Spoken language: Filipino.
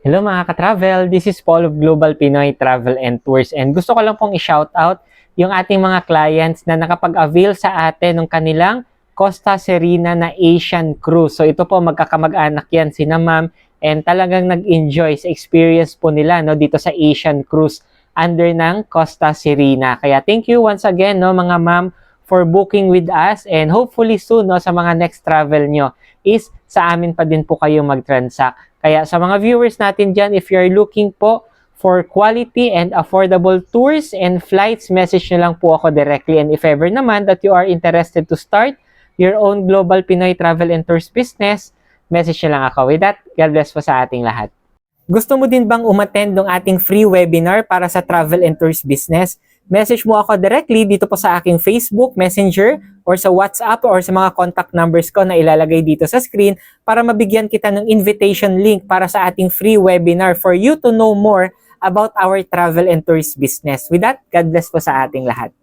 Hello mga ka-travel, this is Paul of Global Pinoy Travel and Tours and gusto ko lang pong i-shoutout yung ating mga clients na nakapag-avail sa atin ng kanilang Costa Serena na Asian Cruise. So ito po magkakamag-anak yan sina ma'am and talagang nag-enjoy sa experience po nila no, dito sa Asian Cruise under ng Costa Serena. Kaya thank you once again no, mga ma'am for booking with us and hopefully soon no, sa mga next travel nyo is sa amin pa din po kayo mag-transact. Kaya sa mga viewers natin dyan, if you're looking po for quality and affordable tours and flights, message nyo lang po ako directly. And if ever naman that you are interested to start your own Global Pinoy Travel and Tours business, message nyo lang ako. With that, God bless po sa ating lahat. Gusto mo din bang umattend ng ating free webinar para sa travel and tours business? Message mo ako directly dito po sa aking Facebook, Messenger, or sa WhatsApp, or sa mga contact numbers ko na ilalagay dito sa screen para mabigyan kita ng invitation link para sa ating free webinar for you to know more about our travel and tours business. With that, God bless po sa ating lahat.